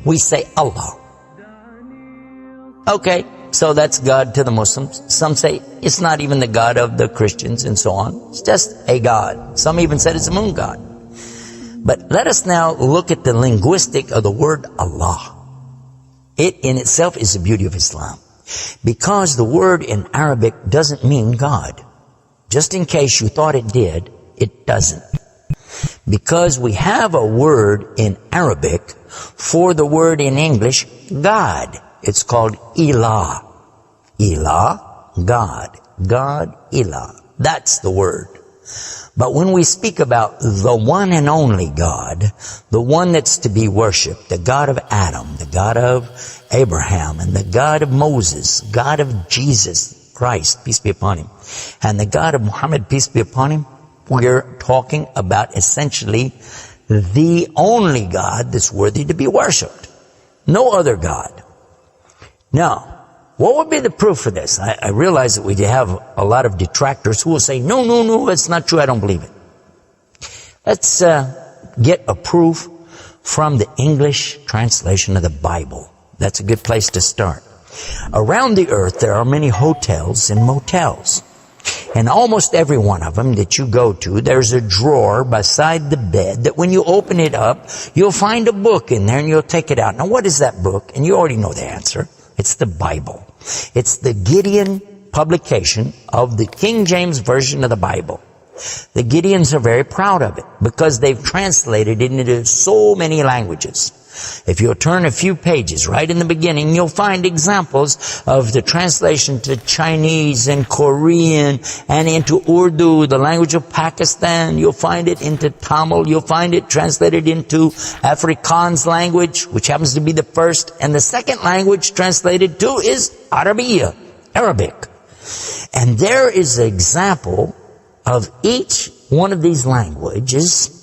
We say Allah. Okay, so that's God to the Muslims. Some say it's not even the God of the Christians and so on. It's just a God. Some even said it's a moon god. But let us now look at the linguistic of the word Allah. It in itself is the beauty of Islam. Because the word in Arabic doesn't mean God. Just in case you thought it did, it doesn't. Because we have a word in Arabic for the word in English, God. It's called Ilah. Ilah, God. God, Ilah. That's the word. But when we speak about the one and only God, the one that's to be worshipped, the God of Adam, the God of Abraham, and the God of Moses, God of Jesus Christ, peace be upon him, and the God of Muhammad, peace be upon him, we're talking about essentially the only God that's worthy to be worshipped. No other God. Now, what would be the proof for this? I realize that we have a lot of detractors who will say, no, it's not true, I don't believe it. Let's get a proof from the English translation of the Bible. That's a good place to start. Around the earth, there are many hotels and motels. And almost every one of them that you go to, there's a drawer beside the bed that when you open it up, you'll find a book in there and you'll take it out. Now, what is that book? And you already know the answer. It's the Bible. It's the Gideon publication of the King James Version of the Bible. The Gideons are very proud of it because they've translated it into so many languages. If you'll turn a few pages right in the beginning, you'll find examples of the translation to Chinese and Korean and into Urdu, the language of Pakistan. You'll find it into Tamil. You'll find it translated into Afrikaans language, which happens to be the first. And the second language translated to is Arabiya, Arabic. And there is an example of each one of these languages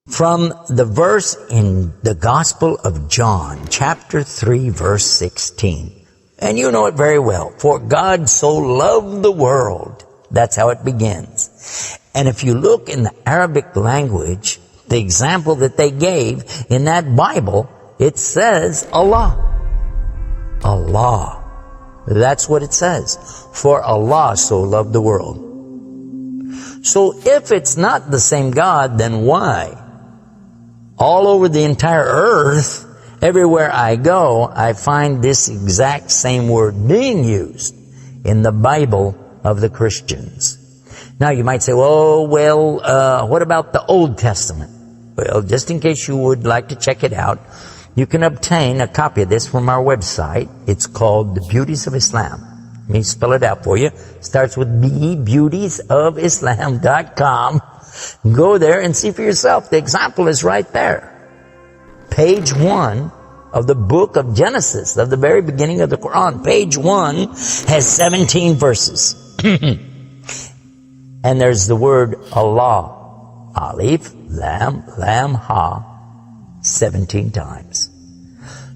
from the verse in the Gospel of John, chapter 3, verse 16. And you know it very well. For God so loved the world. That's how it begins. And if you look in the Arabic language, the example that they gave in that Bible, it says Allah. Allah. That's what it says. For Allah so loved the world. So if it's not the same God, then why? All over the entire earth, everywhere I go, I find this exact same word being used in the Bible of the Christians. Now you might say, what about the Old Testament? Well, just in case you would like to check it out, you can obtain a copy of this from our website. It's called The Beauties of Islam. Let me spell it out for you. It starts with B, beautiesofislam.com. Go there and see for yourself. The example is right there. Page 1 of the book of Genesis, of the very beginning of the Quran. Page 1 has 17 verses. And there's the word Allah. Alif, Lam, Ha, 17 times.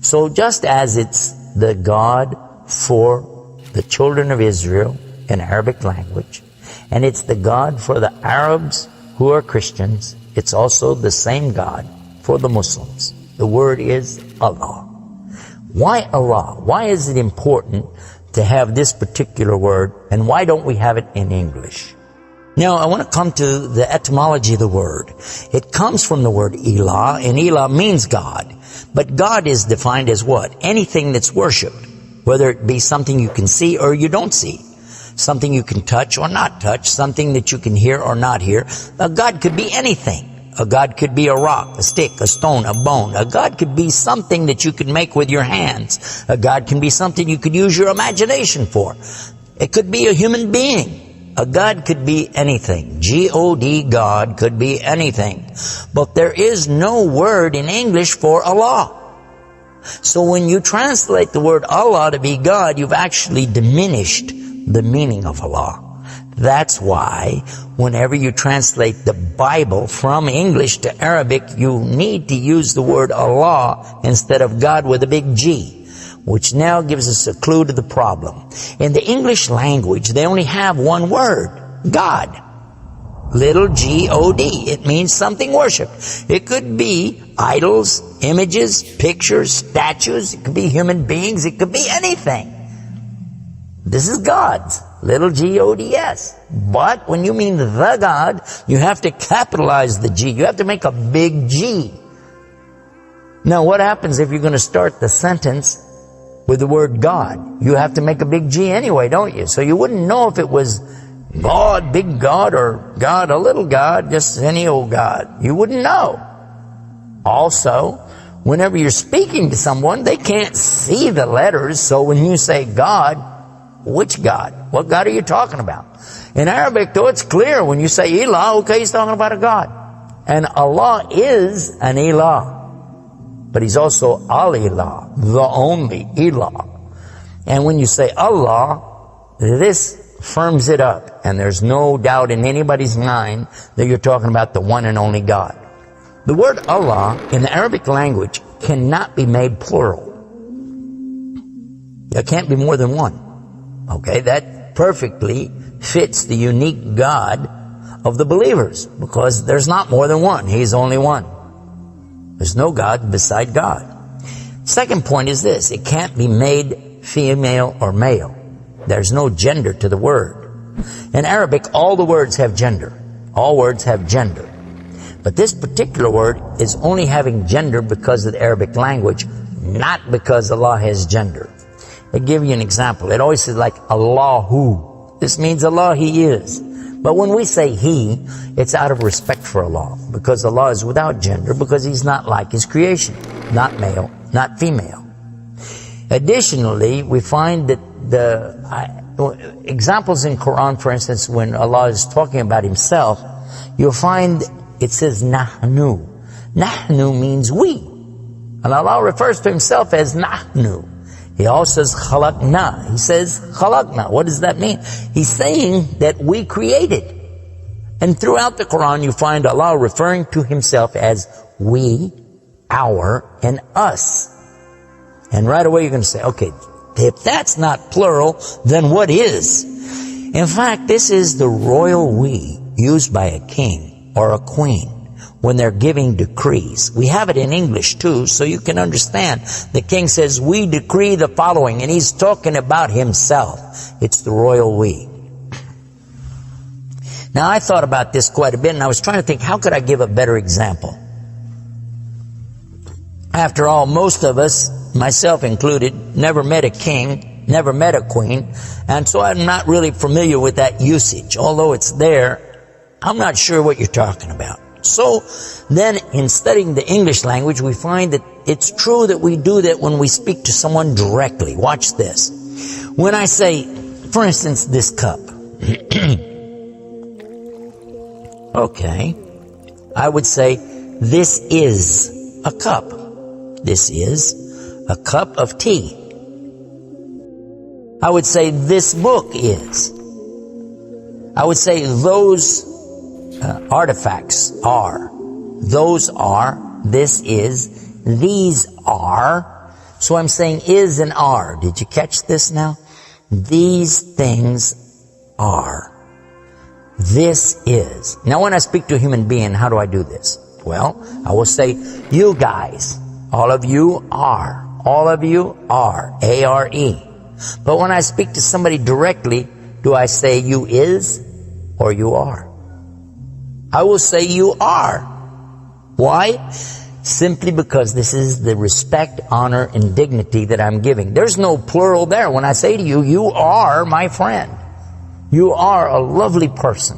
So just as it's the God for the children of Israel in Arabic language, and it's the God for the Arabs who are Christians, it's also the same God for the Muslims. The word is Allah. Why Allah? Why is it important to have this particular word, and why don't we have it in English? Now, I want to come to the etymology of the word. It comes from the word Ilah, and Ilah means God. But God is defined as what? Anything that's worshipped, whether it be something you can see or you don't see. Something you can touch or not touch, something that you can hear or not hear. A God could be anything. A God could be a rock, a stick, a stone, a bone. A God could be something that you could make with your hands. A God can be something you could use your imagination for. It could be a human being. A God could be anything. G-O-D, God could be anything. But there is no word in English for Allah. So when you translate the word Allah to be God, you've actually diminished the meaning of Allah. That's why whenever you translate the Bible from English to Arabic, you need to use the word Allah instead of God with a big G, which now gives us a clue to the problem. In the English language, they only have one word, God. Little G-O-D. It means something worshipped. It could be idols, images, pictures, statues. It could be human beings. It could be anything. This is God's. Little G-O-D-S. But when you mean the God, you have to capitalize the G. You have to make a big G. Now, what happens if you're going to start the sentence with the word God? You have to make a big G anyway, don't you? So you wouldn't know if it was God, big God, or God, a little God, just any old God. You wouldn't know. Also, whenever you're speaking to someone, they can't see the letters. So when you say God, which God? What God are you talking about? In Arabic, though, it's clear. When you say Ilah, okay, he's talking about a God. And Allah is an Ilah. But he's also Al-Ilah, the only Ilah. And when you say Allah, this firms it up. And there's no doubt in anybody's mind that you're talking about the one and only God. The word Allah in the Arabic language cannot be made plural. There can't be more than one. Okay, that perfectly fits the unique God of the believers, because there's not more than one. He's only one. There's no God beside God. Second point is this: it can't be made female or male. There's no gender to the word. In Arabic, all the words have gender. All words have gender. But this particular word is only having gender because of the Arabic language, not because Allah has gender. I'll give you an example. It always says like Allahu. This means Allah, He is. But when we say He, it's out of respect for Allah, because Allah is without gender, because He's not like His creation, not male, not female. Additionally, we find that the examples in Quran, for instance, when Allah is talking about Himself, you'll find it says Nahnu. Nahnu means we. And Allah refers to Himself as Nahnu. He also says khalaqna. He says khalaqna. What does that mean? He's saying that we created. And throughout the Quran you find Allah referring to Himself as we, our, and us. And right away you're going to say, okay, if that's not plural, then what is? In fact, this is the royal we used by a king or a queen when they're giving decrees. We have it in English too, so you can understand. The king says, we decree the following, and he's talking about himself. It's the royal we. Now, I thought about this quite a bit, and I was trying to think, how could I give a better example? After all, most of us, myself included, never met a king, never met a queen, and so I'm not really familiar with that usage. Although it's there, I'm not sure what you're talking about. So then in studying the English language, we find that it's true that we do that when we speak to someone directly. Watch this. When I say, for instance, this cup. Okay. I would say, this is a cup. This is a cup of tea. I would say, this book is. I would say, those artifacts are. Those are. This is. These are. So I'm saying is and are. Did you catch this now? These things are. This is. Now when I speak to a human being, how do I do this? Well, I will say, you guys. All of you are. All of you are. A-R-E. But when I speak to somebody directly, do I say you is or you are? I will say you are. Why? Simply because this is the respect, honor, and dignity that I'm giving. There's no plural there. When I say to you, you are my friend. You are a lovely person.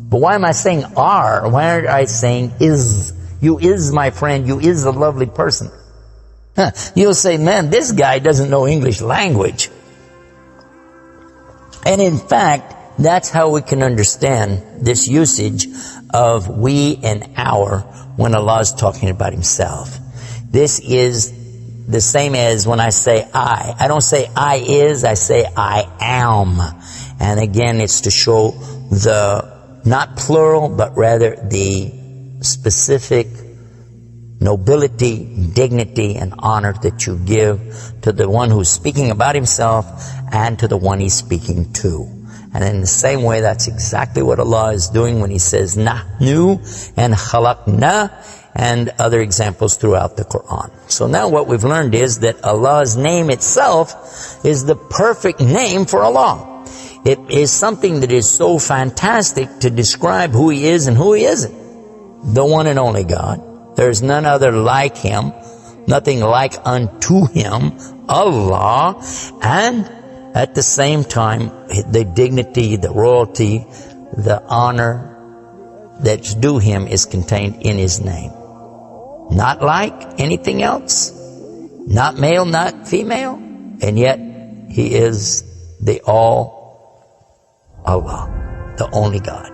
But why am I saying are? Why aren't I saying is? You is my friend. You is a lovely person. You'll say, man, this guy doesn't know English language. And in fact, that's how we can understand this usage of we and our when Allah is talking about Himself. This is the same as when I say I. I don't say I is, I say I am. And again, it's to show the, not plural, but rather the specific nobility, dignity, and honor that you give to the one who's speaking about himself and to the one he's speaking to. And in the same way, that's exactly what Allah is doing when He says nahnu and khalaqna and other examples throughout the Quran. So now what we've learned is that Allah's name itself is the perfect name for Allah. It is something that is so fantastic to describe who He is and who He isn't. The one and only God. There is none other like Him, nothing like unto Him, Allah, and at the same time, the dignity, the royalty, the honor that's due Him is contained in His name. Not like anything else, not male, not female, and yet He is the all Allah, the only God.